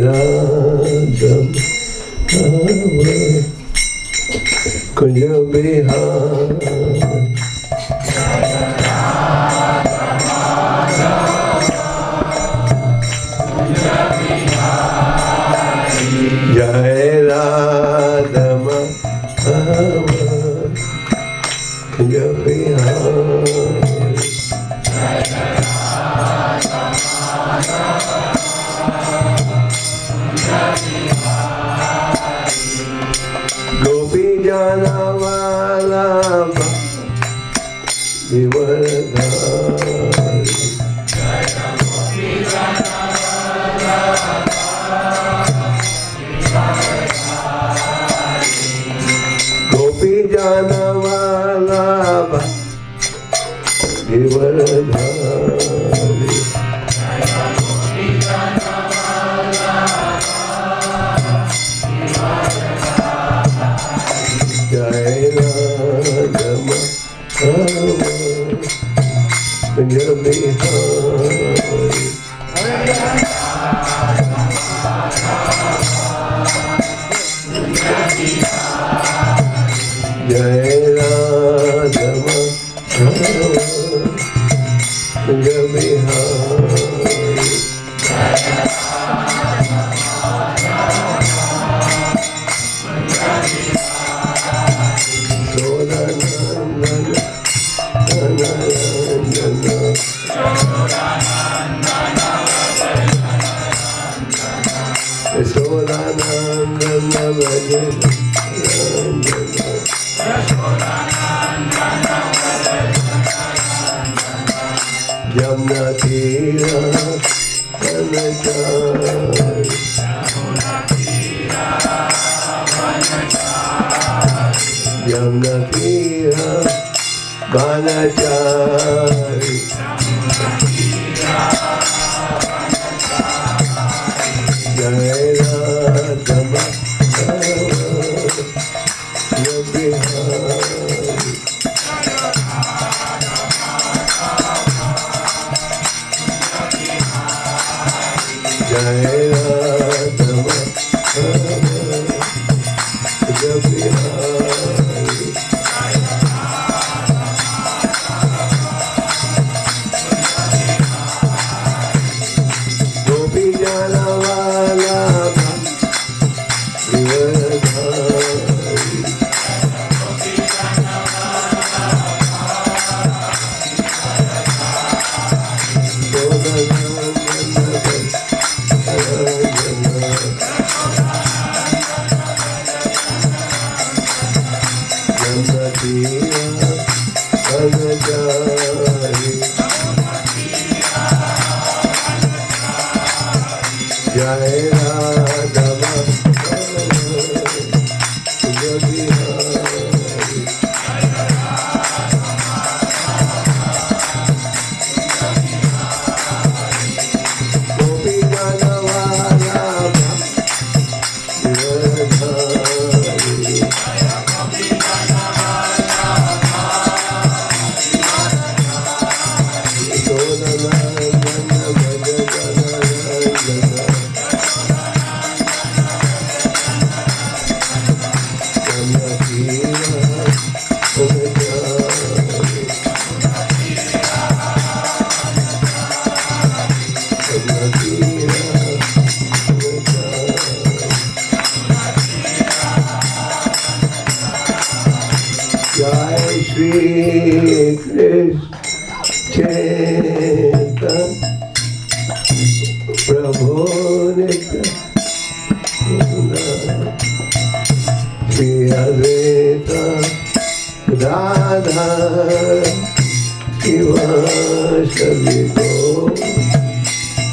Radha Kunja Bihar Jai Radha Kunja Bihar Gopi Jana Vallabha Givardhari Gopi Jana Vallabha Givardhari Jai Radha Kunja Bihari Jai Radha Kunja Bihari Sodanandana Jamna Tira Vanachari Jamna Tira Vanachari Jai Radha Jai Radha Gopi Jana Vallabha Givardhari Jai Radha Kunja Bihari Gopi Jana Vallabha Givardhari Sodanandana Bhajanandana Jamna Tira Vanachari Jamna Tira Vanachari Jai Shri Krishna Chaitanya Prabhu Nityananda Shri Advaita Radha Shivasadi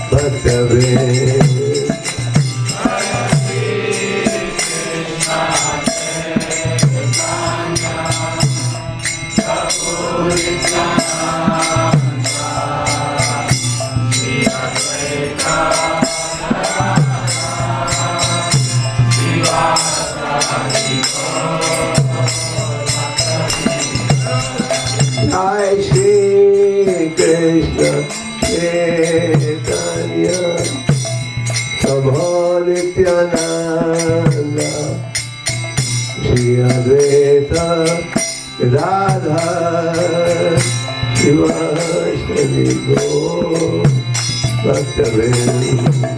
Bhaktaved Jai Shri Krishna Chaitanya Prabhu Nityananda Shri Advaita Radha Shivashtami Gaur Bhaktavinda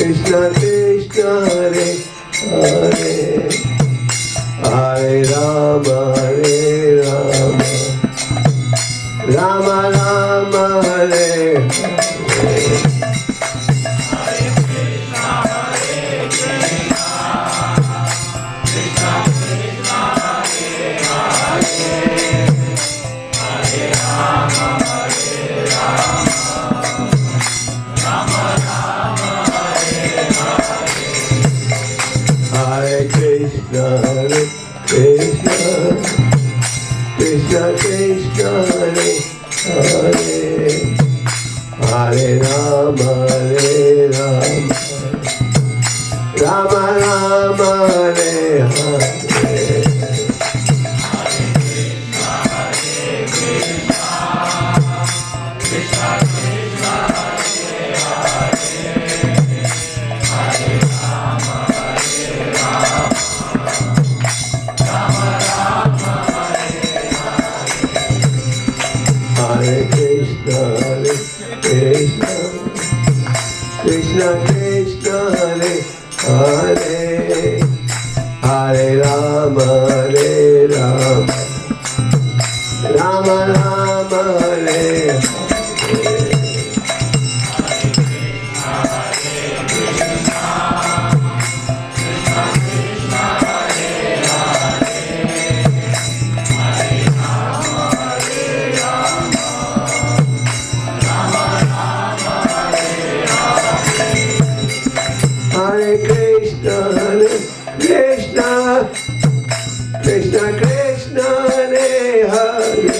Krishna Krishna Hare Hare Hare Rama Rama Rama Hare Hare Krishna Krishna Krishna Hare Hare Hare Rama Rama Rama Hare Hare Hare Krishna Krishna Krishna Hare Hare Hare Rama Rama Rama Hare Hare Hare Krishna Krishna Krishna Hare Hare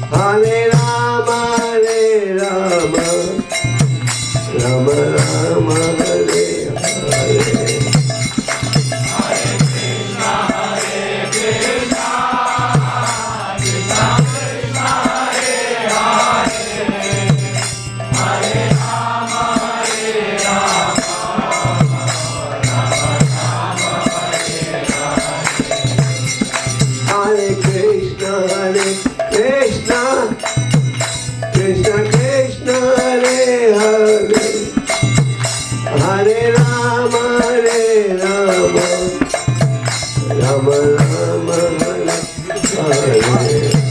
Hare Rama Rama Rama Hare Hare Hare Krishna Krishna Krishna Hare Hare Hare Rama Rama Rama Hare Hare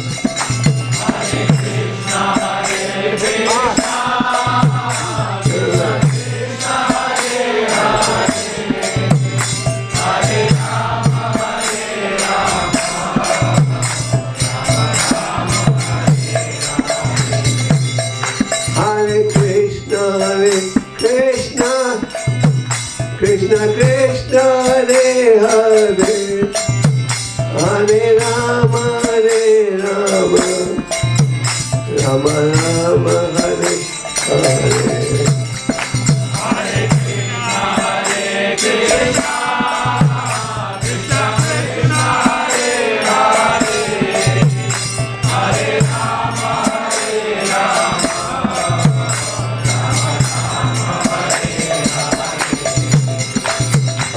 Krishna Krishna Hare Hare Hare Rama Rama Rama Hare Hare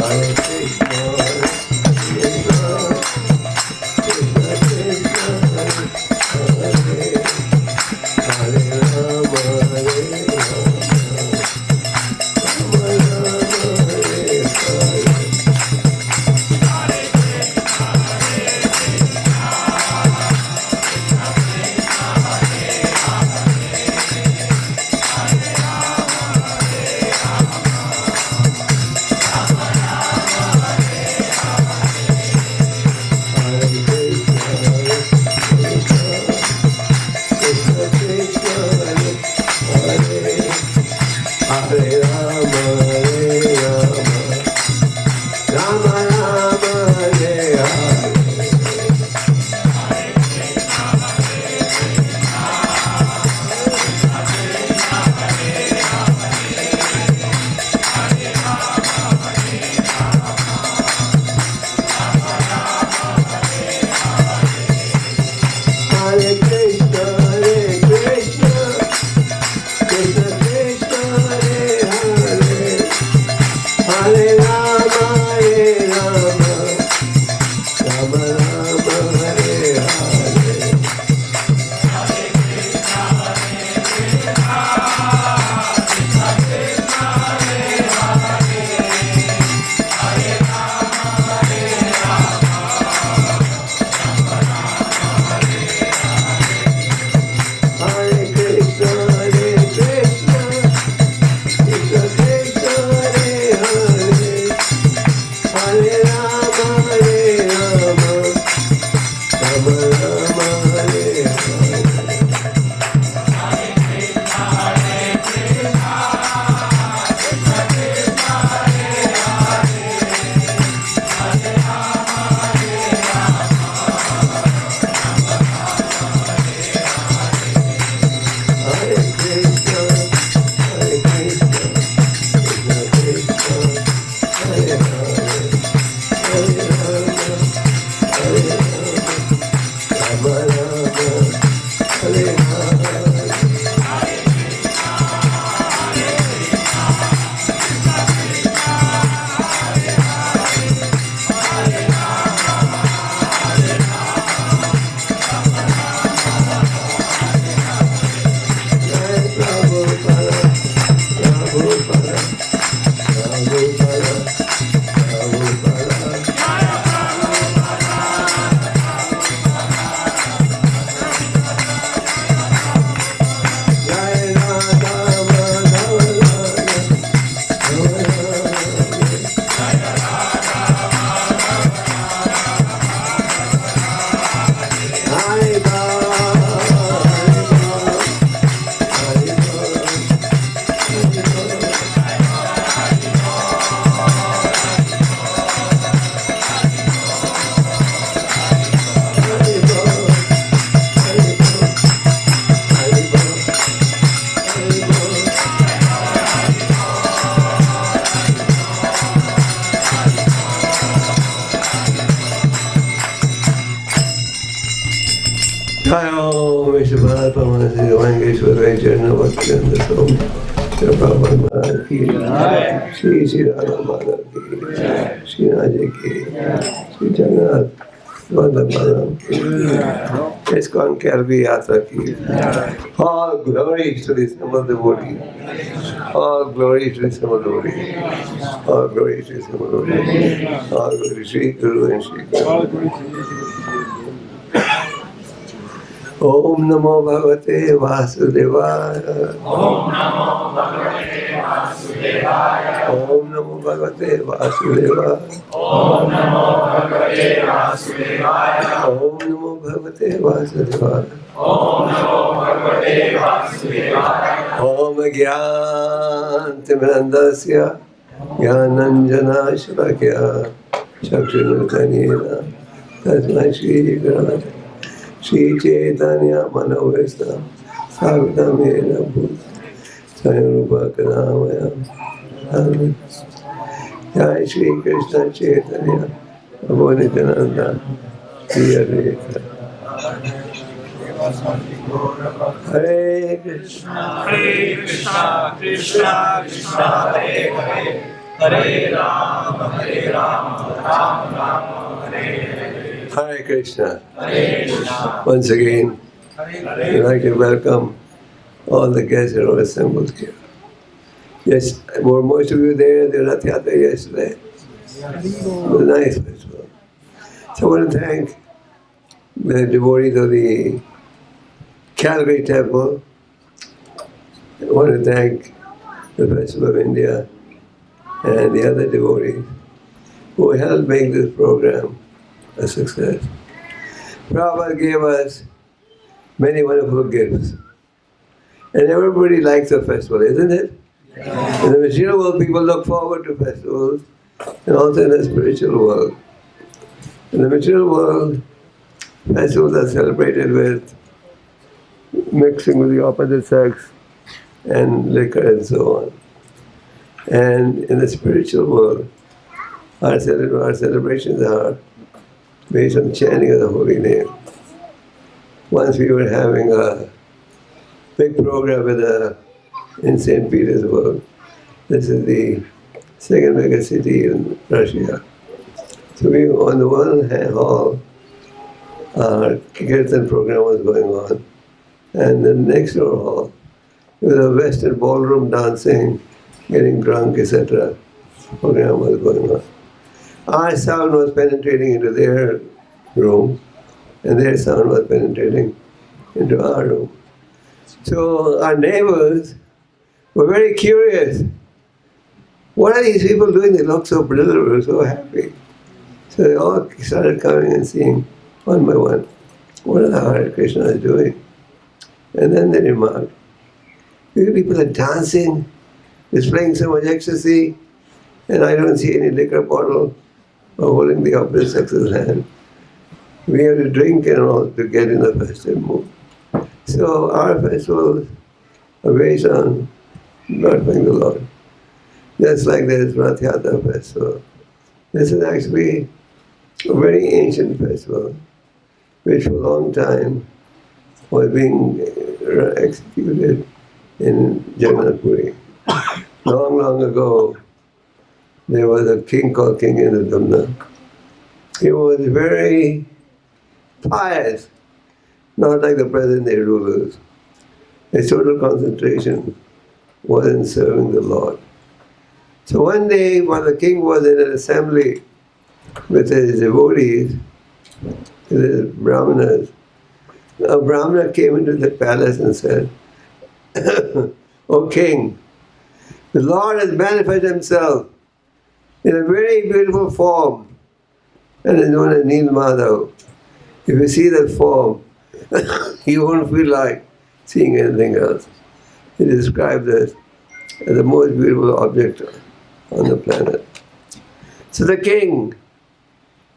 Hare Krishna Shri Radha Madhav ki, Shri Raja ki, Shri Jagannath Vallabh Madhav ki, ISKCON Calvi Yatra ki. All glories to the simple devotee. All glories to the simple devotee. All glories to the simple devotee. All glories to Shri Guru and Shri Guru. Om Namo Bhagavate Vasudevaya. Om Namo Bhagavate Vasudevaya. Om Namo Bhagavate Vasudevaya. Om Namo Bhagavate Vasudevaya. Om Namo Bhagavate Vasudevaya. Om Namo Bhagavate Vasudevaya. Om Gyantimirandasya Gyananjana Shalakya Chakshunurtanena Tasmai Shri Guru Shri Chaitanya Manavesta Savitamena Bhuta Sayarupa Kadamaya Jai Shri Krishna Chaitanya Prabhu Nityananda Shri Advaita Hare Krishna Krishna Krishna Krishna Hare Hare Hare Rama Rama Rama Hare Hare. Hare Krishna. Hare Krishna. Once again, we'd like to welcome all the guests who are assembled here. Yes, were most of you there at the Rath Yatra yesterday? It was a nice festival. So I want to thank the devotees of the Calgary Temple. I want to thank the Festival of India and the other devotees who helped make this program a success. Prabhupada gave us many wonderful gifts. And everybody likes a festival, isn't it? Yeah. In the material world, people look forward to festivals, and also in the spiritual world. In the material world, festivals are celebrated with mixing with the opposite sex and liquor and so on. And in the spiritual world, our celebrations are based on chanting of the holy name. Once we were having a big program in St. Petersburg. This is the second biggest city in Russia. So we, on the one hand hall, our Kirtan program was going on. And the next door hall, with a Western ballroom dancing, getting drunk, etc. program was going on. Our sound was penetrating into their room, and their sound was penetrating into our room. So our neighbors were very curious. What are these people doing? They look so brilliant, so happy. So they all started coming and seeing one by one, what are the Hare Krishnas doing? And then they remarked, you people are dancing, displaying so much ecstasy, and I don't see any liquor bottle or holding the opposite sex's hand. We have to drink and all to get in the festive mood. So our festivals are based on glorifying the Lord. Just like this Rath Yatra festival. This is actually a very ancient festival, which for a long time was being executed in Jagannath Puri. Long, long ago, there was a king called King Indradumna. He was very pious, not like the present day rulers. His total concentration was in serving the Lord. So one day, while the king was in an assembly with his devotees, with his brahmanas, a brahmana came into the palace and said, O king, the Lord has manifested himself in a very beautiful form and is known as Neel Madhav. If you see that form, you won't feel like seeing anything else. He described this as the most beautiful object on the planet. So the king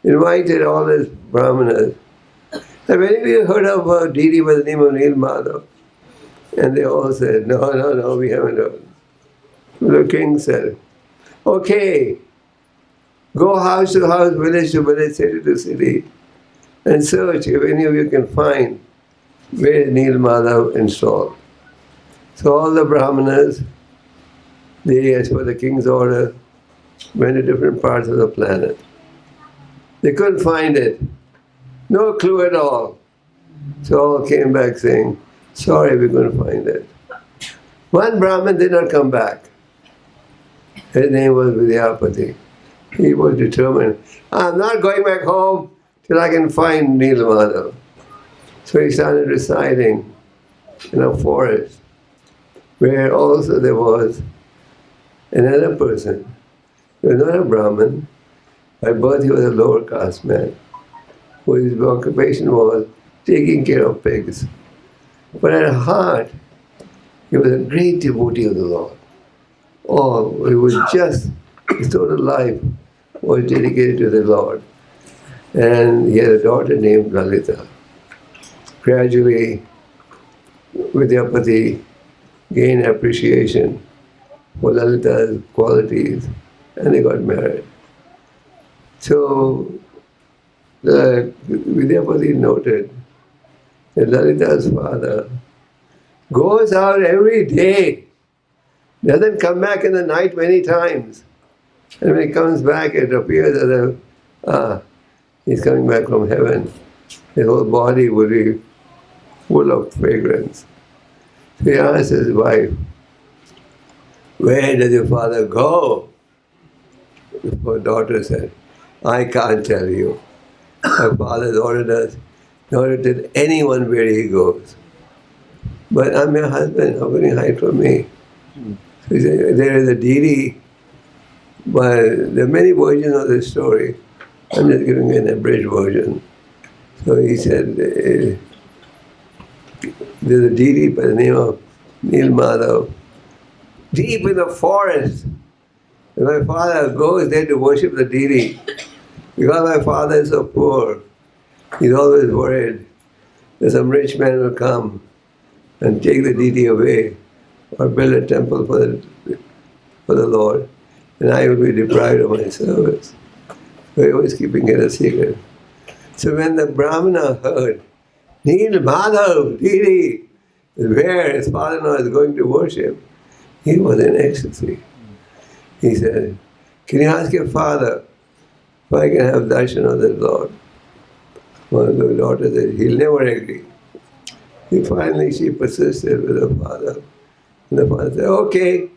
invited all his brahmanas. Have any of you heard of a deity by the name of Neel Madhav? And they all said, no, we haven't heard. The king said, okay, go house to house, village to village, city to city, and search if any of you can find where is Neel Madhav installed. So all the brahmanas, they, as per the king's order, went to different parts of the planet. They couldn't find it. No clue at all. So all came back saying, sorry, we couldn't find it. One Brahmin did not come back. His name was Vidyapati. He was determined, I'm not going back home till I can find Neel Madhav. So he started residing in a forest where also there was another person. He was not a Brahmin. By birth he was a lower caste man, whose occupation was taking care of pigs. But at heart, he was a great devotee of the Lord. Oh, he was just, his total life was dedicated to the Lord. And he had a daughter named Lalita. Gradually, Vidyapati gained appreciation for Lalita's qualities, and they got married. So, Vidyapati noted that Lalita's father goes out every day, doesn't come back in the night many times. And when he comes back, it appears as if he's coming back from heaven. His whole body would be full of fragrance. So he asked his wife, where does your father go? Her daughter said, I can't tell you. My father has ordered us not to tell anyone where he goes. But I'm your husband, how can you hide from me? So he said, there is a deity, but there are many versions of this story. I'm just giving an abridged version. So he said, there's a deity by the name of Neel Madhav, deep in the forest. And my father goes there to worship the deity. Because my father is so poor, he's always worried that some rich man will come and take the deity away or build a temple for the Lord, and I will be deprived of my service. So he was keeping it a secret. So when the Brahmana heard, Neel Madhav, deity, where his father-in-law is going to worship, he was in ecstasy. He said, can you ask your father if I can have darshan of the Lord? One of the daughters said, he'll never agree. Finally, she persisted with her father. And the father said, okay,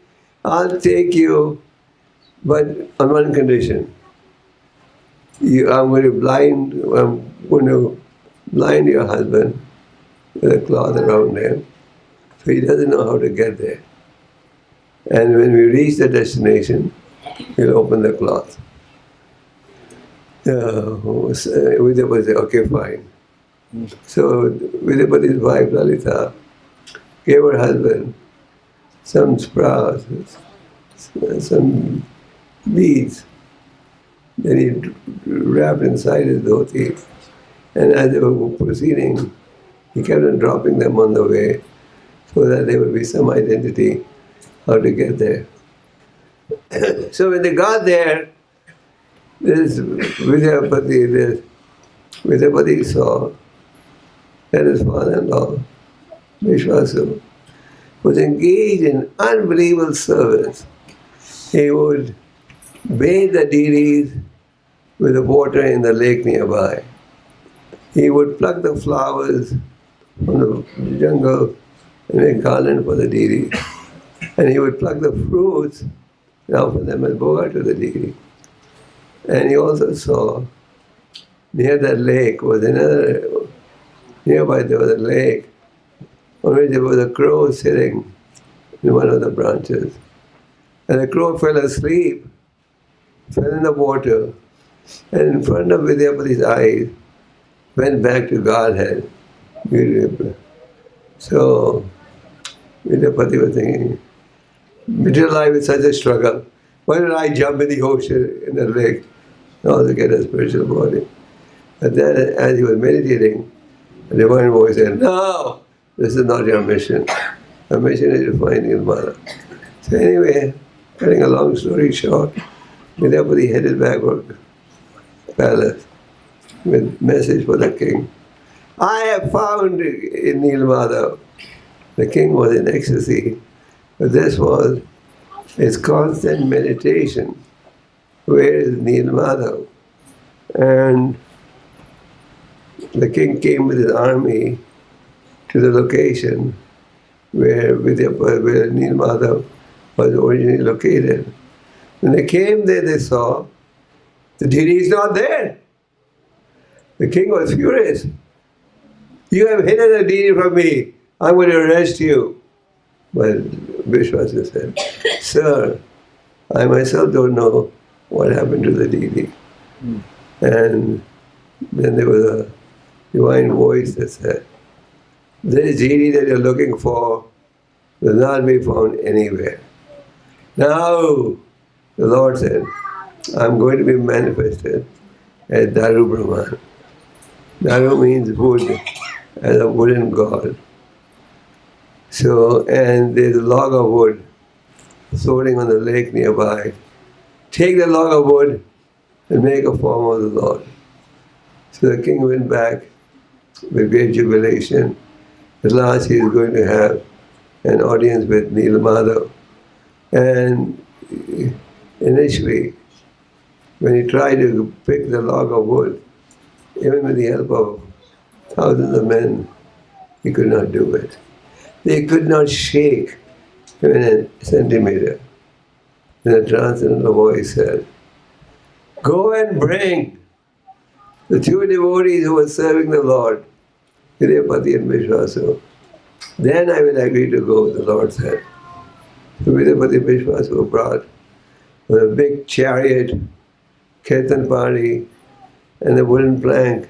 I'll take you, but on one condition. I'm going to blind your husband with a cloth around him, so he doesn't know how to get there. And when we reach the destination, he'll open the cloth. Vidyapati said, okay, fine. So Vidyapati's wife, Lalita, gave her husband some sprouts, some beads that he wrapped inside his dhoti. And as they were proceeding, he kept on dropping them on the way so that there would be some identity how to get there. So when they got there, this Vidyapati saw that his father-in-law, Vishwasu, was engaged in unbelievable service. He would bathe the deities with the water in the lake nearby. He would pluck the flowers from the jungle and make garland for the deity. And he would pluck the fruits and offer them as bhoga to the deity. And he also saw near that lake was another, nearby there was a lake on which there was a crow sitting in one of the branches. And the crow fell asleep, fell in the water, and in front of Vidyapati's eyes went back to Godhead. So Vidyapati was thinking, material life is such a struggle. Why don't I jump in the ocean, in the lake, and also get a spiritual body? But then as he was meditating, a divine voice said, no, this is not your mission. Your mission is to find Nirvana. So anyway, cutting a long story short, Vidyapati headed back for the palace with message for the king. I have found in Nilmadhav. The king was in ecstasy, but this was his constant meditation. Where is Nilmadhav? And the king came with his army to the location where Nilmadhav was originally located. When they came there, they saw the deity is not there. The king was furious. You have hidden the deity from me. I'm going to arrest you. But Vishwasa said, Sir, I myself don't know what happened to the deity. And then there was a divine voice that said, this deity that you're looking for will not be found anywhere. Now, the Lord said, I'm going to be manifested as Daru Brahman. Daru means wood, as a wooden god. So, and there's a log of wood floating on the lake nearby. Take the log of wood and make a form of the Lord. So the king went back with great jubilation. At last he is going to have an audience with Nilmadhav. And initially, when he tried to pick the log of wood, even with the help of thousands of men, he could not do it. They could not shake even a centimeter. Then a transcendental voice said, go and bring the two devotees who were serving the Lord, Vidyapati and Vishwasu. Then I will agree to go, the Lord said. So Vidyapati and Vishwasu were brought with a big chariot, kirtan party, and a wooden plank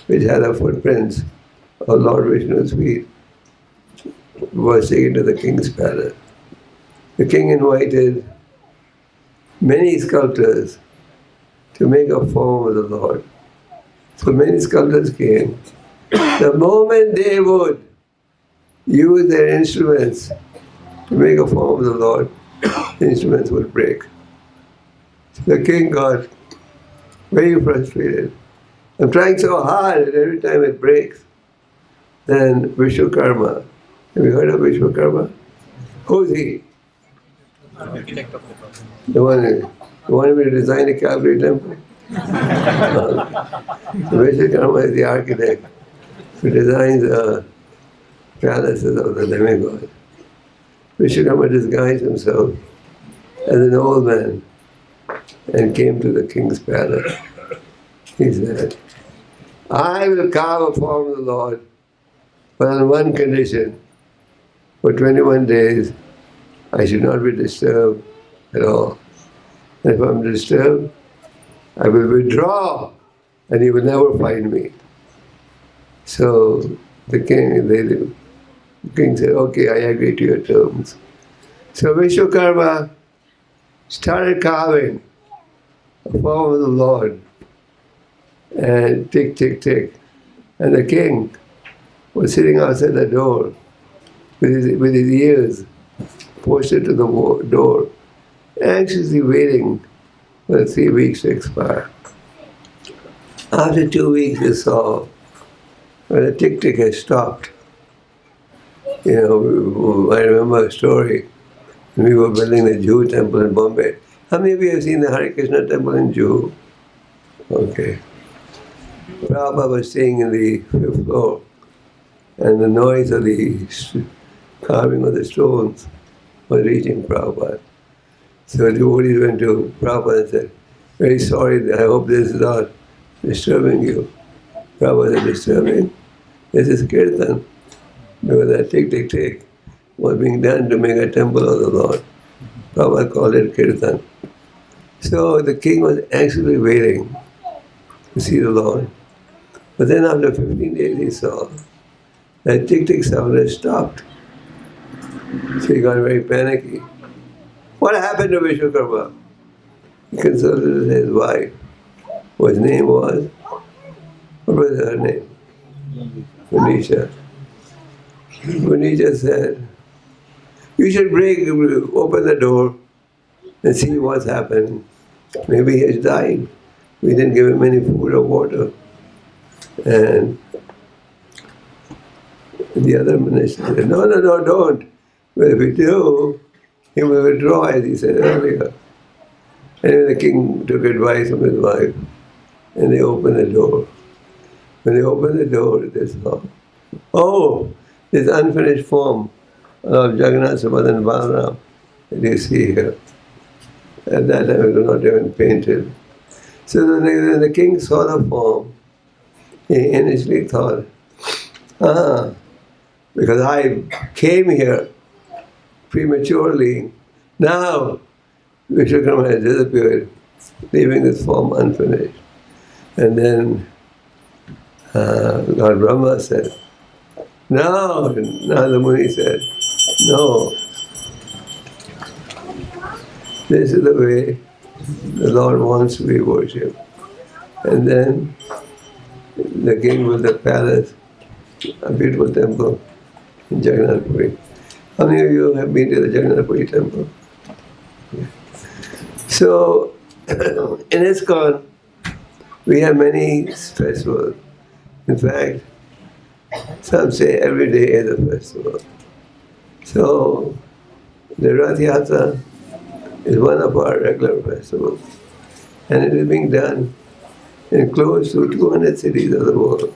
which had the footprints of Lord Vishnu's feet, was taken to the king's palace. The king invited many sculptors to make a form of the Lord. So many sculptors came. The moment they would use their instruments to make a form of the Lord, the instruments would break. So the king got very frustrated. I'm trying so hard and every time it breaks. Then Vishwakarma, have you heard of Vishwakarma? Who's he? The one who designed the Calvary temple? So Vishwakarma is the architect who designs the palaces of the demigod. Vishwakarma disguised himself as an old man and came to the king's palace. He said, I will carve a form of the Lord, but on one condition. For 21 days, I should not be disturbed at all. And if I'm disturbed, I will withdraw and he will never find me. So the king said, okay, I agree to your terms. So Vishwakarma started carving a form of the Lord. And tick, tick, tick. And the king was sitting outside the door with his ears posted to the door, anxiously waiting for 3 weeks to expire. After 2 weeks, they saw when the tick-tick had stopped. You know, I remember a story. We were building the Jew temple in Bombay. How many of you have seen the Hare Krishna temple in Jew? Okay. Prabhupada was staying in the 5th floor, and the noise of the carving of the stones was reaching Prabhupada. So devotees went to Prabhupada and said, very sorry, I hope this is not disturbing you. Prabhupada said, disturbing? This is kirtan. Because that tick was being done to make a temple of the Lord. Prabhupada called it kirtan. So the king was actually waiting to see the Lord. But then after 15 days he saw that tick sound had stopped. So he got very panicky. What happened to Vishwakarma? He consulted his wife, whose name was, what was her name? Punisha. Punisha said, you should open the door and see what's happened. Maybe he has died. We didn't give him any food or water. And the other minister said, no, don't. But if we do, he will withdraw, as he said earlier. Anyway, the king took advice from his wife, and they opened the door. When they opened the door, they saw, this unfinished form of Jagannath, Subhadra, and Balaram that you see here. At that time, it was not even painted. So when the king saw the form, he initially thought, because I came here prematurely, now Vishwakarma has disappeared, leaving this form unfinished. And then Lord Brahma said, no. Now the Muni said, no. This is the way the Lord wants to be worshipped. And then the king built a palace, a beautiful temple in Jagannath Puri. How many of you have been to the Jagannath Puri temple? Yeah. So, in ISKCON, we have many festivals. In fact, some say every day is a festival. So, the Rath Yatra is one of our regular festivals. And it is being done in close to 200 cities of the world.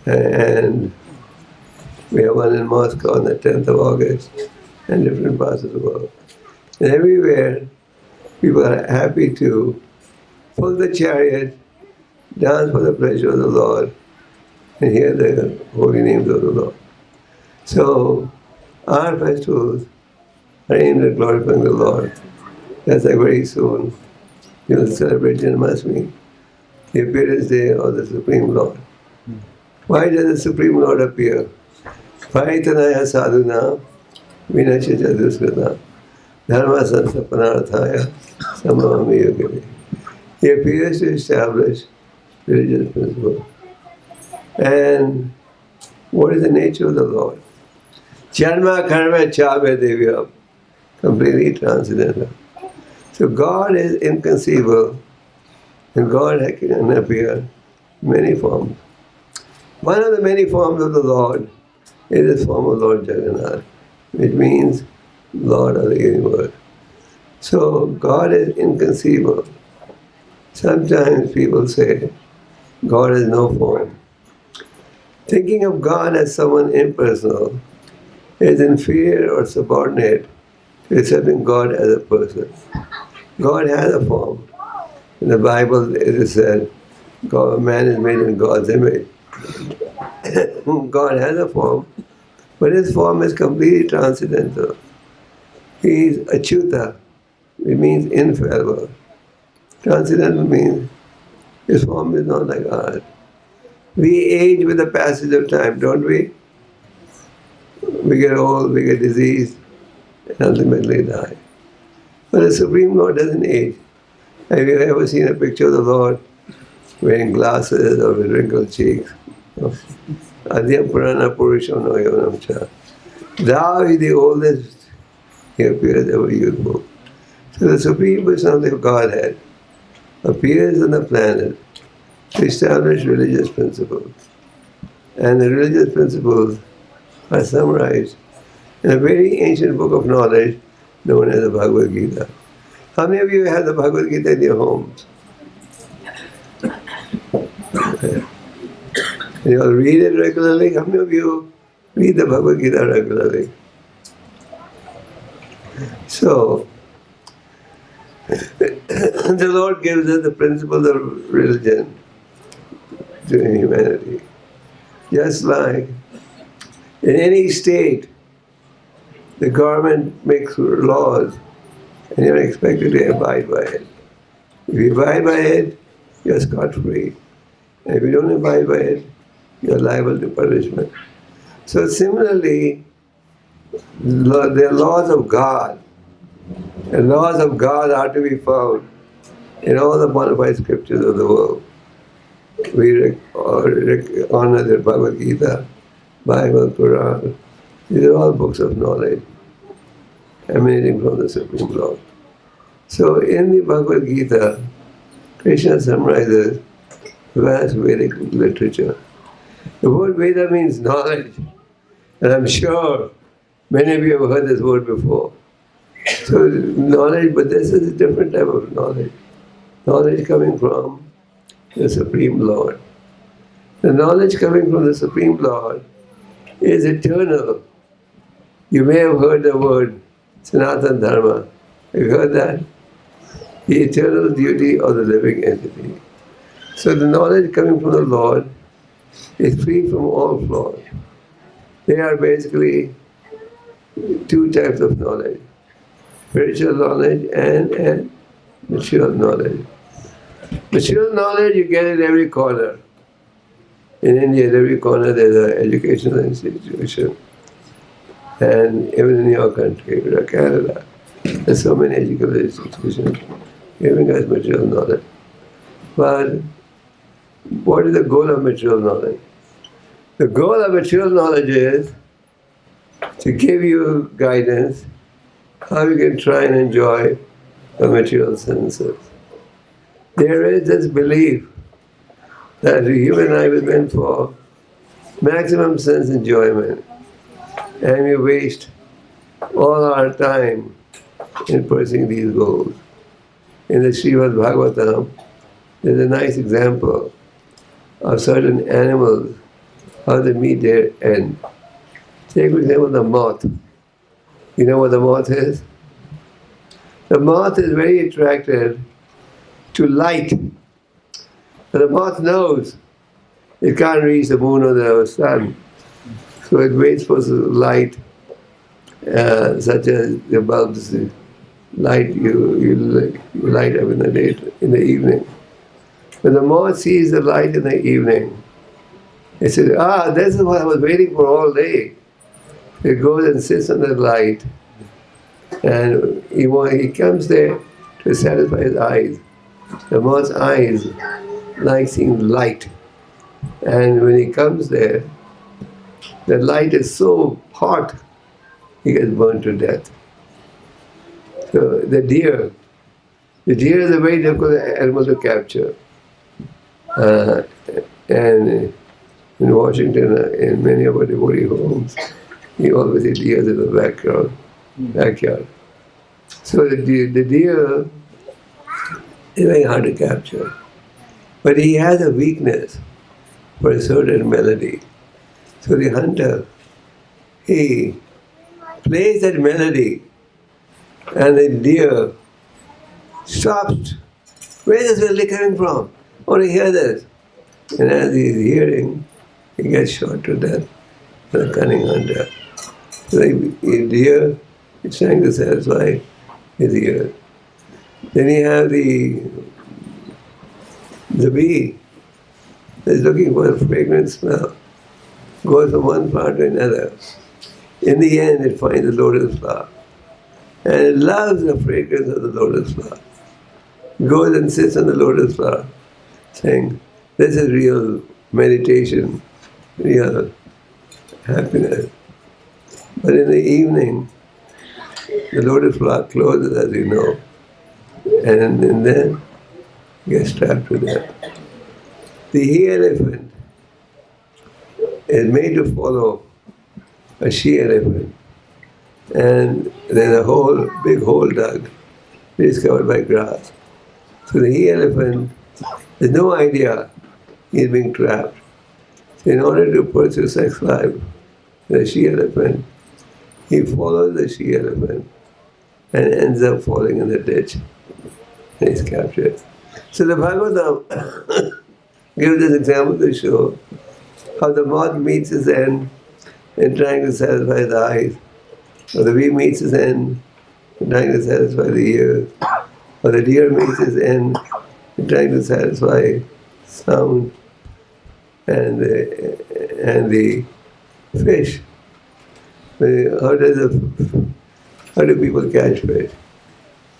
And we have one in Moscow on the 10th of August and different parts of the world. And everywhere, people are happy to pull the chariot, dance for the pleasure of the Lord, and hear the holy names of the Lord. So, our festivals are aimed at glorifying the Lord. That's like very soon you will celebrate Janmashtami, the appearance day of the Supreme Lord. Why does the Supreme Lord appear? Paritanaya sadhuna vinashya duskata dharma sanstapanarthaya samavami yogini. He appears to establish religious principles. And what is the nature of the Lord? Janma karma chave devya, completely transcendental. So God is inconceivable, and God can appear in many forms. One of the many forms of the Lord is the form of Lord Jagannath, which means Lord of the universe. So God is inconceivable. Sometimes people say God has no form. Thinking of God as someone impersonal is inferior or subordinate to accepting God as a person. God has a form. In the Bible it is said, man is made in God's image. God has a form, but his form is completely transcendental. He is achyuta, it means infallible. Transcendental means his form is not like ours. We age with the passage of time, don't we? We get old, we get diseased, and ultimately die. But the Supreme Lord doesn't age. Have you ever seen a picture of the Lord wearing glasses or with wrinkled cheeks? Adhyam Purana Purusham no Yonam Cha. Thou is the oldest, he appears ever youthful. So the Supreme Personality of Godhead appears on the planet to establish religious principles. And the religious principles are summarized in a very ancient book of knowledge known as the Bhagavad Gita. How many of you have the Bhagavad Gita in your homes? You all read it regularly? How many of you read the Bhagavad Gita regularly? So, the Lord gives us the principles of religion to humanity. Just like in any state, the government makes laws and you're expected to abide by it. If you abide by it, you're scot-free. And if you don't abide by it, you're liable to punishment. So similarly, there are laws of God. And laws of God are to be found in all the bona fide scriptures of the world. We honor the Bhagavad Gita, Bible, Quran. These are all books of knowledge emanating from the Supreme Lord. So in the Bhagavad Gita, Krishna summarizes vast Vedic literature. The word Veda means knowledge, and I'm sure many of you have heard this word before. So knowledge, but this is a different type of knowledge. Knowledge coming from the Supreme Lord. The knowledge coming from the Supreme Lord is eternal. You may have heard the word Sanatana Dharma. Have you heard that? The eternal duty of the living entity. So the knowledge coming from the Lord is free from all flaws. There are basically two types of knowledge: spiritual knowledge and material knowledge. Material knowledge you get in every corner. In India, at every corner there's an educational institution. And even in your country, Canada, there's so many educational institutions giving us material knowledge. But what is the goal of material knowledge? The goal of material knowledge is to give you guidance how you can try and enjoy the material senses. There is this belief that the human life is meant for maximum sense enjoyment, and we waste all our time in pursuing these goals. In the Srimad Bhagavatam, there's a nice example of certain animals, how they meet their end. Take, for example, the moth. You know what the moth is? The moth is very attracted to light. But the moth knows it can't reach the moon or the sun. So it waits for light, such as the bulbs, light you light up in the evening. When the moth sees the light in the evening, it says, this is what I was waiting for all day. It goes and sits on the light, and he comes there to satisfy his eyes. The moth's eyes like seeing light. And when he comes there, the light is so hot, he gets burned to death. So the deer is a very difficult animal to capture. And in Washington, in many of our devotee homes, you always see deers in the backyard. So the deer is very hard to capture. But he has a weakness for a certain melody. So the hunter, he plays that melody, and the deer stops. Where is this melody coming from? I want to hear this. And as he's hearing, he gets shot to death by a cunning hunter. So the deer is trying to satisfy his ear. Then you have the bee that's looking for a fragrant smell, goes from one flower to another. In the end, it finds the lotus flower. And it loves the fragrance of the lotus flower. Goes and sits on the lotus flower, saying, this is real meditation, real happiness. But in the evening, the lotus flower closes, as you know, and then gets trapped to that. The he-elephant is made to follow a she-elephant, and there's a big hole dug, discovered by grass. So the he-elephant has no idea he's being trapped. So in order to pursue sex life, the she-elephant, he follows the she-elephant and ends up falling in the ditch, and he's captured. So the Bhagavatam gives this example to show how the moth meets its end in trying to satisfy the eyes, or the bee meets its end in trying to satisfy the ears, or the deer meets its end in trying to satisfy sound, and the fish. How do people catch fish?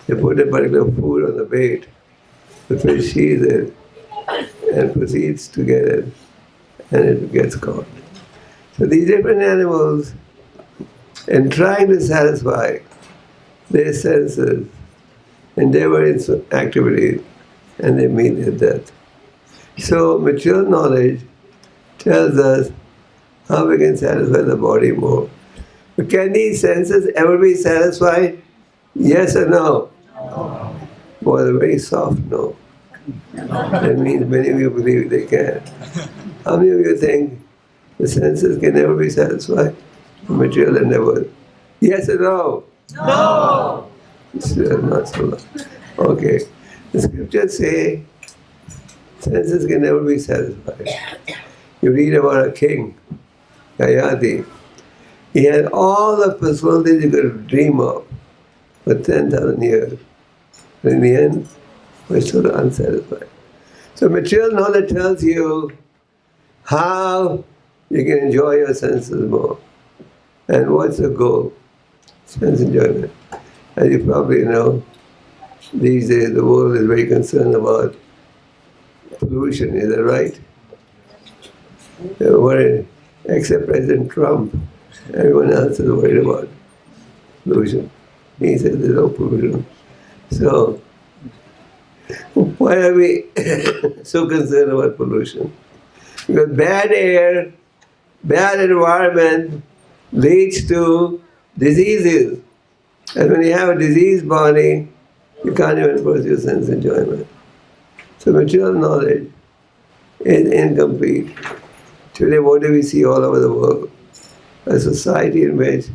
They put a particular food on the bait. The fish sees it and proceeds to get it, and it gets caught. So these different animals, in trying to satisfy their senses, endeavor in activities, and they meet their death. So mature knowledge tells us how we can satisfy the body more. But can these senses ever be satisfied? Yes or no? No. Well, a very soft no. That means many of you believe they can. How many of you think the senses can never be satisfied? Material endeavor. Yes or no? No. Not so long. Okay. The scriptures say senses can never be satisfied. You read about a king, Yayati. He had all the possibilities you could dream of for 10,000 years. But in the end, we're still unsatisfied. So material knowledge tells you how you can enjoy your senses more. And what's the goal? Sense enjoyment. As you probably know, these days the world is very concerned about pollution, is that right? They're worried, except President Trump. Everyone else is worried about pollution. He says there's no pollution. So, why are we so concerned about pollution? Because bad air, bad environment leads to diseases. And when you have a diseased body, you can't even pursue sense enjoyment. So material knowledge is incomplete. Today, what do we see all over the world? A society in which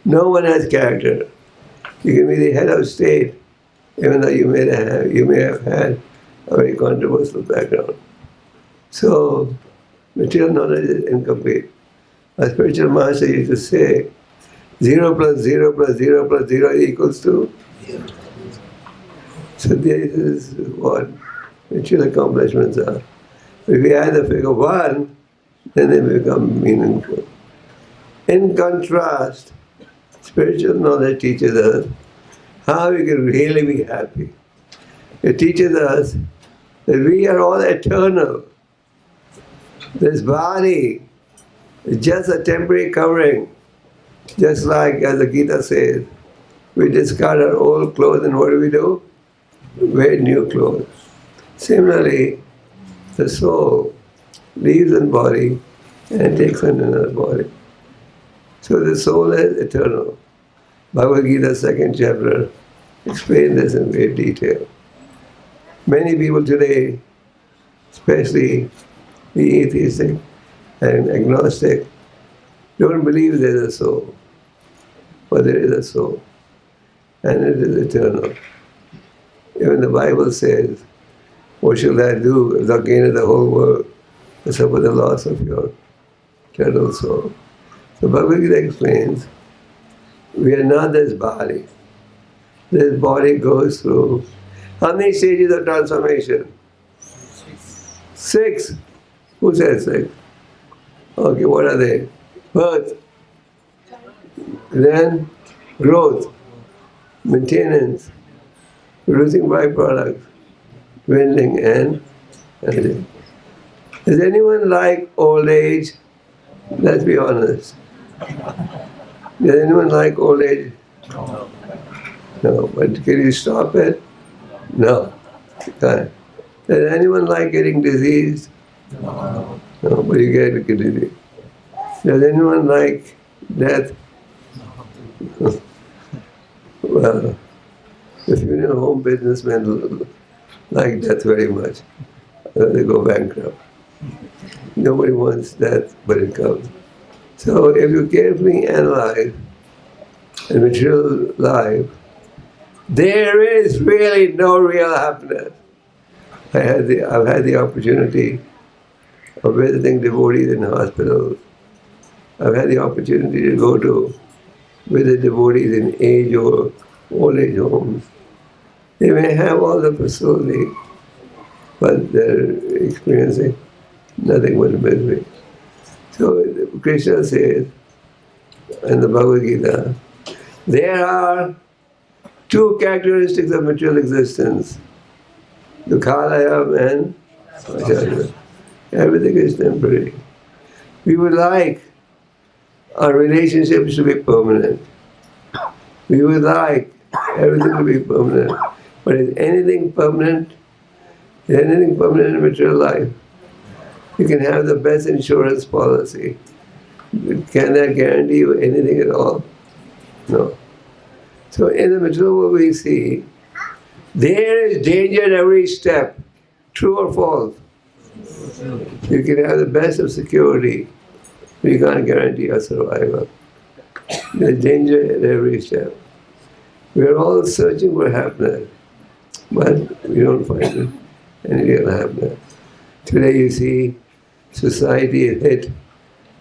no one has character. You can be the head of state, even though you may have had a very controversial background. So, material knowledge is incomplete. A spiritual master used to say, 0 plus 0 plus 0 plus 0 equals to 0. So this is what material accomplishments are. If we add the figure 1, then they become meaningful. In contrast, spiritual knowledge teaches us how we can really be happy. It teaches us that we are all eternal. This body is just a temporary covering. Just like, as the Gita says, we discard our old clothes and what do? Wear new clothes. Similarly, the soul leaves one body and takes on another body. So the soul is eternal. Bhagavad Gita, 2nd chapter, explains this in great detail. Many people today, especially the atheistic and agnostic, don't believe there is a soul. But there is a soul. And it is eternal. Even the Bible says, what shall I do if thou gainest the whole world, and suffer the loss of your eternal soul? So Bhagavad Gita explains, we are not this body. This body goes through how many stages of transformation? 6. Who says 6? Okay, what are they? Birth, then growth, maintenance, producing byproducts, dwindling, and ending. Does anyone like old age? Let's be honest. Does anyone like old age? No. But can you stop it? No. Does anyone like getting diseased? No. No, but you get disease. Does anyone like death? Well, the funeral home businessmen like death very much. They go bankrupt. Nobody wants death, but it comes. So if you carefully analyze the material life, there is really no real happiness. I've had the opportunity of visiting devotees in hospitals. I've had the opportunity to go to visit devotees in old age homes. They may have all the facility, but they're experiencing nothing but misery. So Krishna says in the Bhagavad Gita, there are two characteristics of material existence, dukhalayam and acharya. Everything is temporary. We would like our relationships to be permanent. We would like everything to be permanent. But is anything permanent? Is anything permanent in material life? You can have the best insurance policy. Can that guarantee you anything at all? No. So in the material world we see, there is danger at every step, true or false. You can have the best of security, but you can't guarantee your survival. There's danger at every step. We're all searching for happiness, but we don't find any real happiness. Today you see society is hit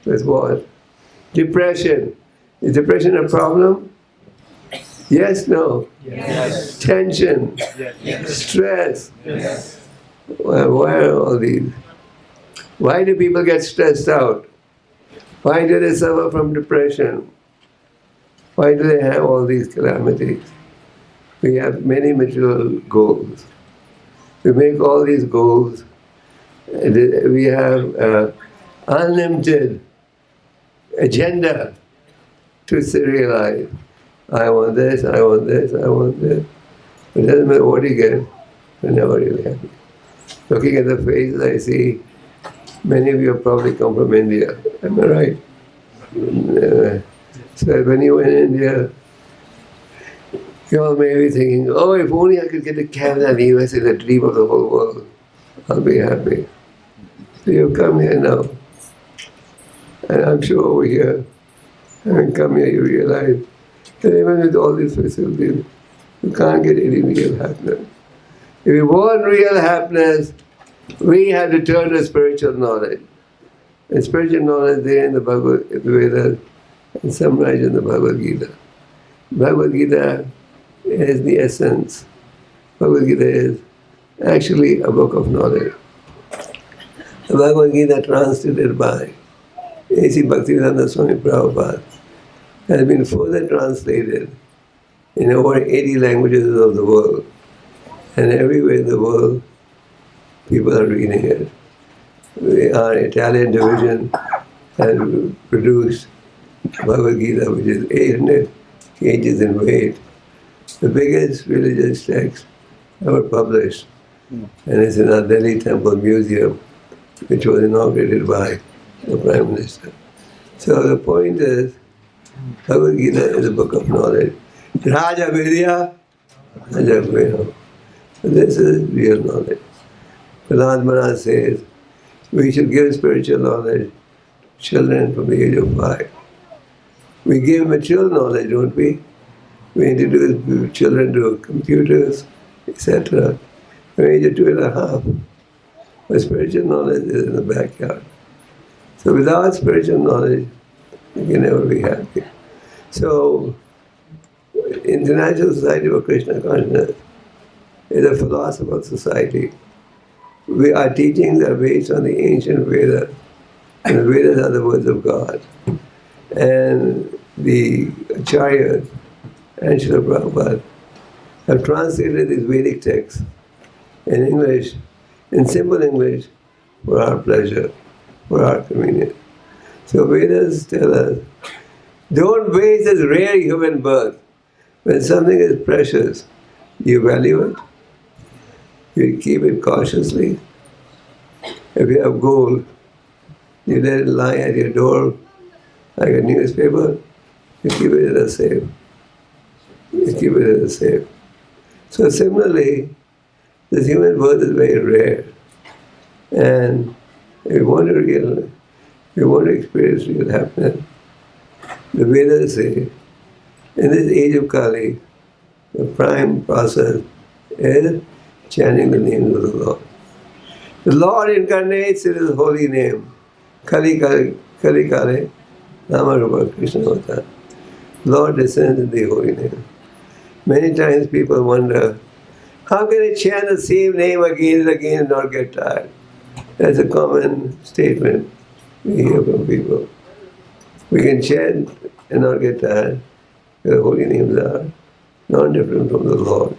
with what? Depression. Is depression a problem? Yes, no? Yes. Tension, Yes. stress. Yes. Well, why are all these? Why do people get stressed out? Why do they suffer from depression? Why do they have all these calamities? We have many material goals. We make all these goals. And we have unlimited agenda to realize, I want this, I want this, I want this. It doesn't matter what you get, you're never really happy. Looking at the faces, I see many of you have probably come from India. Am I right? So when you were in India, you all may be thinking, oh, if only I could get a Canada and US is the dream of the whole world, I'll be happy. So you come here now. And I'm sure over here, having come here, you realize that even with all these facilities, you can't get any real happiness. If we want real happiness, we have to turn to spiritual knowledge. And spiritual knowledge there in the Vedas and summarized in the Bhagavad Gita. Bhagavad Gita is the essence. Bhagavad Gita is actually a book of knowledge. The Bhagavad Gita translated by A.C. Bhaktivedanta Swami Prabhupada has been further translated in over 80 languages of the world. And everywhere in the world, people are reading it. Our Italian division has produced Bhagavad Gita, which is 800 kgs in weight, the biggest religious text ever published. And it's in our Delhi Temple Museum, which was inaugurated by the Prime Minister. So the point is, Bhagavad Gita is a book of knowledge. Raja Vidya, Raja Vidya. This is real knowledge. Prahlad Maharaj says, we should give spiritual knowledge to children from the age of 5. We give material knowledge, don't we? We introduce children to computers, etc. from the age of 2.5. But spiritual knowledge is in the backyard. So without spiritual knowledge, you can never be happy. So, International Society for Krishna Consciousness is a philosophical society. Our teachings are based on the ancient Vedas, and the Vedas are the words of God. And the Acharyas and Srila Prabhupada have translated these Vedic texts in English, in simple English, for our pleasure, for our convenience. So Vedas tell us, don't waste this rare human birth. When something is precious, you value it? You keep it cautiously. If you have gold, you let it lie at your door like a newspaper, you keep it in a safe. You keep it in a safe. So similarly, this human birth is very rare. And if you want to experience real happiness, the Vedas say, in this age of Kali, the prime process is chanting the name of the Lord. The Lord incarnates in His holy name. Kali Kali, Nama Rupa Krishna Vata. Lord descends in the holy name. Many times people wonder, how can I chant the same name again and again and not get tired? That's a common statement we hear from people. We can chant and not get tired. The holy names are non-different from the Lord.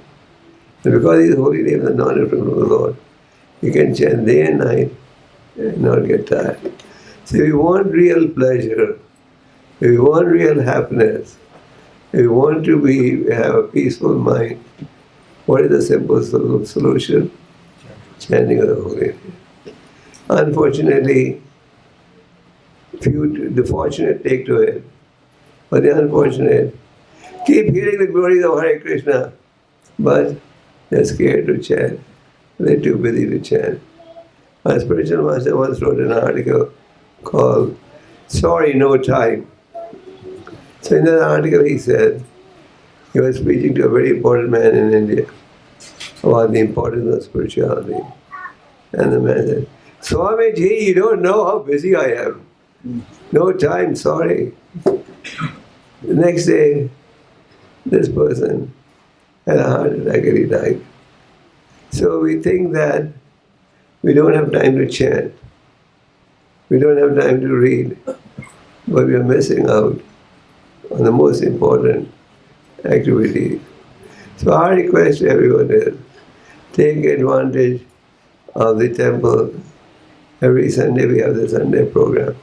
And because these holy names are non-different from the Lord, you can chant day and night and not get tired. So if you want real pleasure, if you want real happiness, if you want to have a peaceful mind, what is the simple solution? Chanting of the holy name. Unfortunately, the fortunate take to it, but the unfortunate keep hearing the glories of Hare Krishna, but they're scared to chant. They're too busy to chant. My spiritual master once wrote an article called Sorry, No Time. So in that article he said, he was preaching to a very important man in India about the importance of spirituality. And the man said, Swamiji, you don't know how busy I am. No time, sorry. The next day, this person had a heart attack and he died. So we think that we don't have time to chant. We don't have time to read. But we are missing out on the most important activity. So our request to everyone is, take advantage of the temple. Every Sunday we have the Sunday program.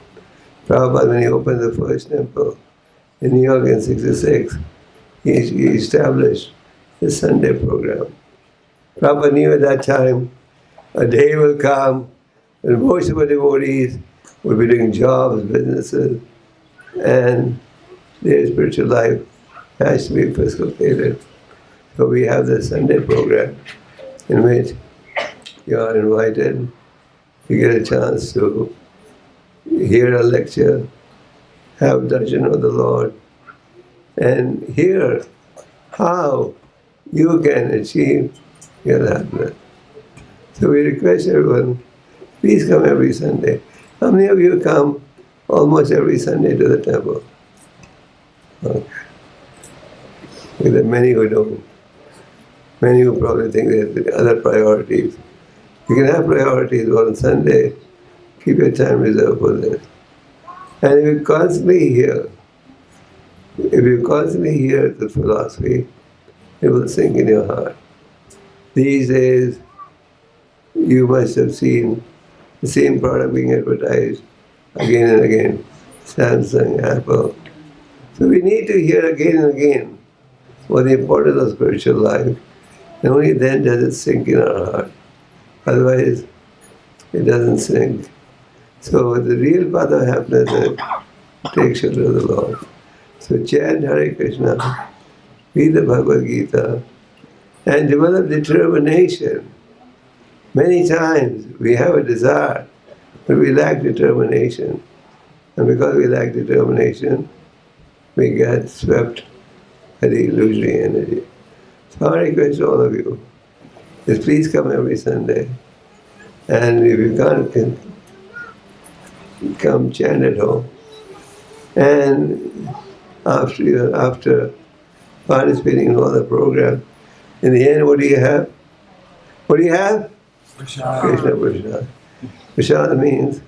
Prabhupada, when he opened the first temple in New York in '66, he established the Sunday program. Prabhupada knew at that time a day will come when most of the devotees will be doing jobs, businesses, and their spiritual life has to be facilitated. So we have the Sunday program in which you are invited, you get a chance to hear a lecture, have darshan of the Lord, and hear how you can achieve your happiness. So we request everyone, please come every Sunday. How many of you come almost every Sunday to the temple? Okay. There are many who don't. Many who probably think there's other priorities. You can have priorities, but on Sunday, keep your time reserved for this. And if you constantly hear the philosophy, it will sink in your heart. These days, you must have seen the same product being advertised again and again, Samsung, Apple. So we need to hear again and again what the importance of spiritual life, and only then does it sink in our heart. Otherwise, it doesn't sink. So the real path of happiness is take shelter of the Lord. So chant Hare Krishna, read the Bhagavad Gita, and develop determination. Many times we have a desire, but we lack determination. And because we lack determination, we get swept by the illusory energy. So I request all of you, is please come every Sunday. And if you can't come chant at home. And after participating in all the program, in the end, what do you have? What do you have? Prasad. Krishna Prasad. Prasad means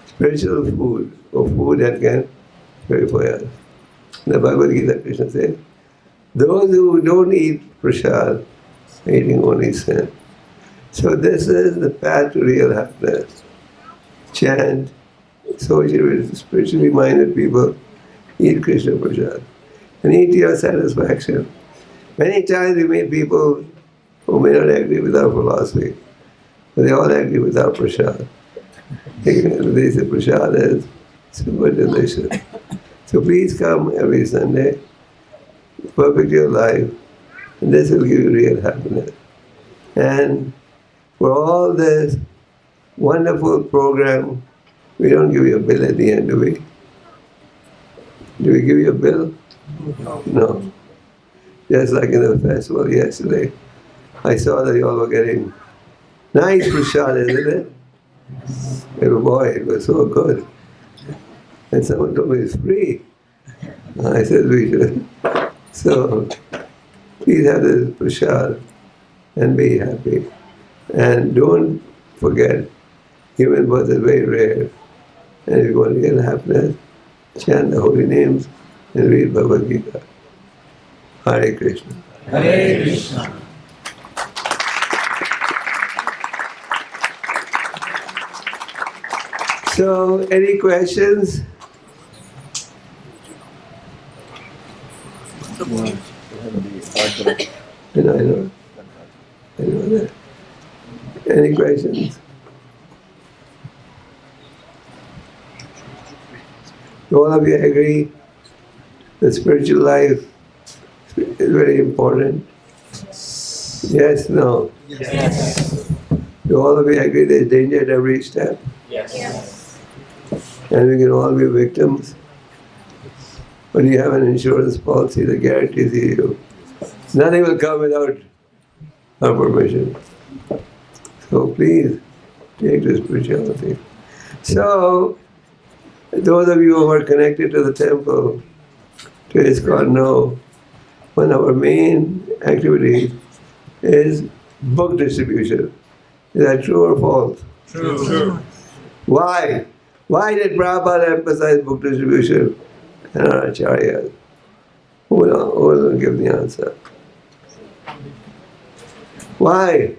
spiritual food, or food that can purify us. In the Bhagavad Gita, Krishna says, those who don't eat prasad, are eating only sin. So this is the path to real happiness. Chant, spiritually minded people, eat Krishna Prasad, and eat to your satisfaction. Many times we meet people who may not agree with our philosophy, but they all agree with our prasad. They say prasad is super delicious. So please come every Sunday, perfect your life, and this will give you real happiness. And for all this wonderful program, we don't give you a bill at the end, do we? Do we give you a bill? No. Just like in the festival yesterday, I saw that you all were getting nice prasad, isn't it? Oh boy, it was so good. And someone told me it's free. I said we should. So please have this prasad and be happy. And don't forget, human birth is very rare. And if you want to get happiness, chant the holy names and read Bhagavad Gita. Hare Krishna. Hare Krishna. So, any questions? I know that. Any questions? Do all of you agree that spiritual life is very important? Yes, no? Yes. Do all of you agree there's danger at every step? Yes. And we can all be victims? But you have an insurance policy that guarantees you nothing will come without our permission. So please take to spirituality. So, those of you who are connected to the temple, to ISKCON, know one of our main activities is book distribution. Is that true or false? True. Why? Why did Prabhupada emphasize book distribution and our acharyas? Who will give the answer? Why?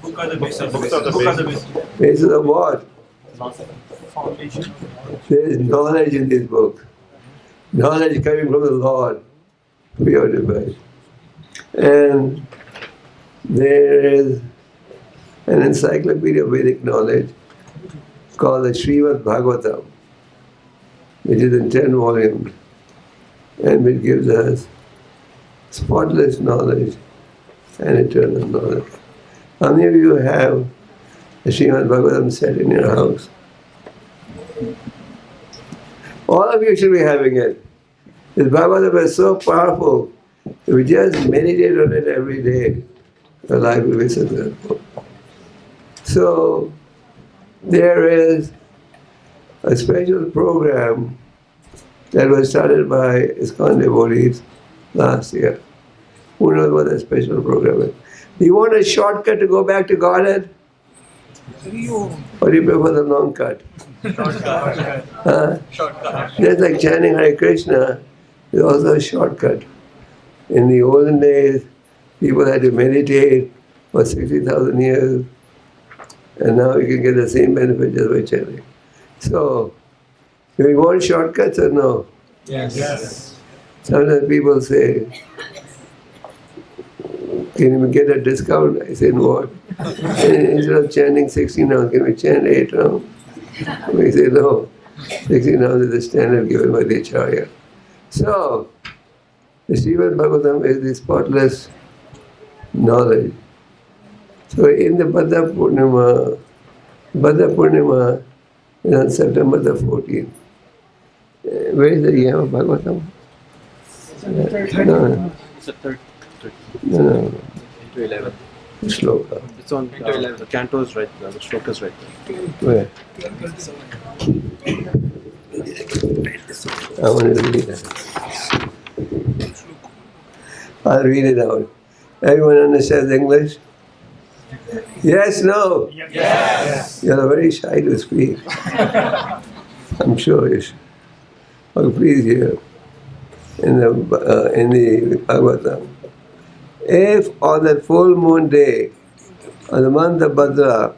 Book are the basis. Basis of what? Foundation. There is knowledge in these books. Knowledge coming from the Lord, purified. And there is an encyclopedia of Vedic knowledge called the Srimad Bhagavatam, which is in 10 volumes, and which gives us spotless knowledge and eternal knowledge. How many of you have the Srimad Bhagavatam set in your house? All of you should be having it. This Bhagavatam is so powerful. If we just meditate on it every day, your life will be successful. So, there is a special program that was started by ISKCON devotees last year. Who knows what that special program is? Do you want a shortcut to go back to Godhead? Or do you prefer the long cut? Shortcut. Just like chanting Hare Krishna is also a shortcut. In the olden days, people had to meditate for 60,000 years, and now you can get the same benefit just by chanting. So, do you want shortcuts or no? Yes. Sometimes people say, can we get a discount? I said, what? Instead of chanting 16 rounds, can we chant 8 rounds? We say, no. 16 rounds is the standard given by the Acharya. So, the Srimad Bhagavatam is the spotless knowledge. So, in the Bhadra Purnima is on September the 14th. Where is the Yama Bhagavatam? No. It's a third No. to 11. Shloka. It's on to 11. The canto is right there. The stroke is right there. Where? I want to read that. I'll read it out. Everyone understands English? Yes, no? Yes. You're very shy to speak. I'm sure you should. Oh, please hear. In the Bhagavatam. If on that full moon day, on the month of Bhadra,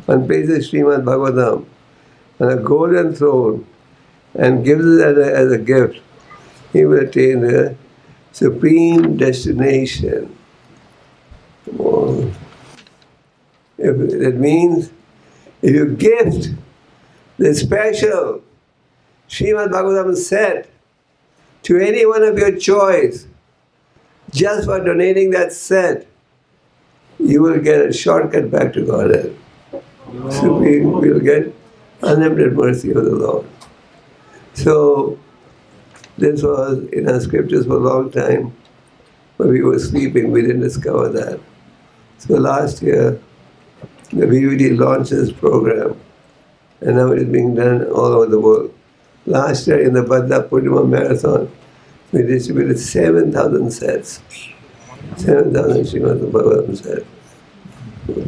one places Srimad Bhagavatam on a golden throne and gives it as a gift, he will attain the supreme destination So, that means if you gift the special Srimad Bhagavatam set to any one of your choice, just for donating that set, you will get a shortcut back to Godhead. So we will get unlimited mercy of the Lord. So this was in our scriptures for a long time. When we were sleeping, we didn't discover that. So last year, the VVD launched this program, and now it is being done all over the world. Last year in the Badda Purnima Marathon, we distributed 7,000 sets. 7,000 Srimad Bhagavatam sets.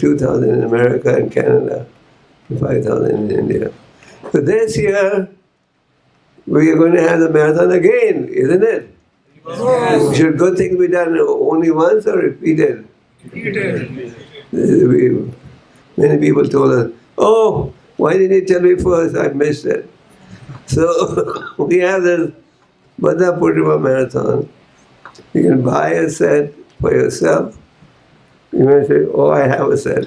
2,000 in America and Canada, 5,000 in India. So this year, we are going to have the marathon again, isn't it? Yes. Should good things be done only once or repeated? Many people told us, oh, why didn't you tell me first? I missed it. So we have this Badda Purnima Marathon. You can buy a set for yourself. You may say, oh, I have a set.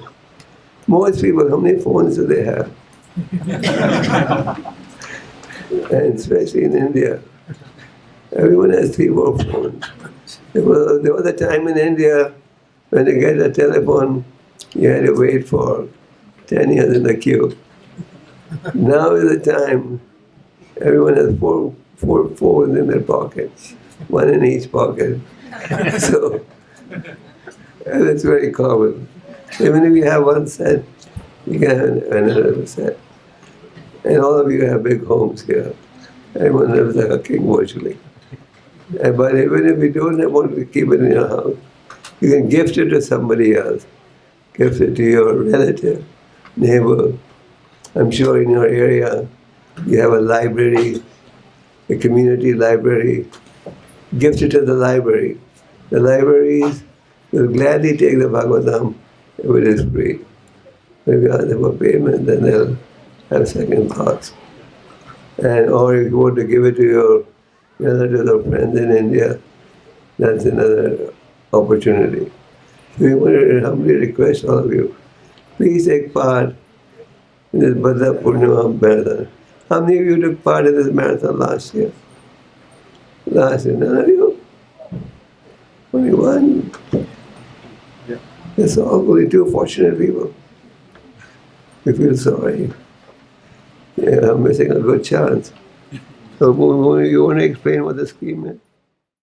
Most people, how many phones do they have? And especially in India, everyone has 3-4 phones. There was a time in India when to get a telephone, you had to wait for 10 years in the queue. Now is the time, everyone has four phones in their pockets, one in each pocket. So, and it's very common. Even if you have one set, you can have another set. And all of you have big homes here. Everyone lives like a king virtually. But even if you don't want to keep it in your house, you can gift it to somebody else. Gift it to your relative, neighbor. I'm sure in your area you have a library, a community library. Gift it to the library. The libraries will gladly take the Bhagavatam if it is free. If you ask them for payment, then they'll have second thoughts. Or if you want to give it to your relatives or friends in India, that's another opportunity. So we want to humbly request all of you, please take part in this Badda Purnima Marathon. How many of you took part in this marathon last year? Last year, none of you? Only one? Yeah. That's all, only 2 fortunate people. We feel sorry. Yeah, I'm missing a good chance. So you want to explain what the scheme is?